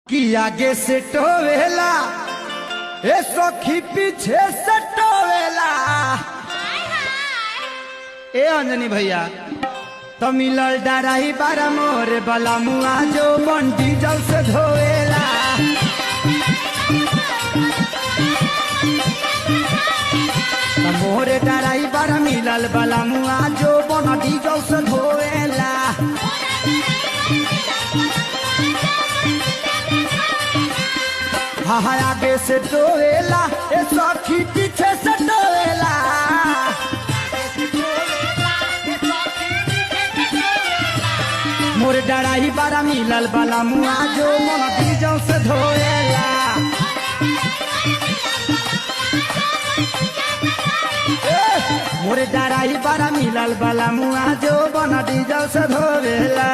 कि आगे से टोवेला ए सखी पीछे से टोवेला। ए अंजनी भैया तो मिलल डराई बारा मोर बला मुआ जो बंटी जल से धोवेला। मोरे डराई बारा मिलल बला मुआ जो बंटी जल से धोवेला। हाँ आगे से टोवेला ए सखी पीछे से टोवेला। मोर डराई बारा मिलल बाला मुआ जो मन बीजों से धोएला। मोर डराई बारा मिलल बाला मुआ जो बन डीजल से धोएला।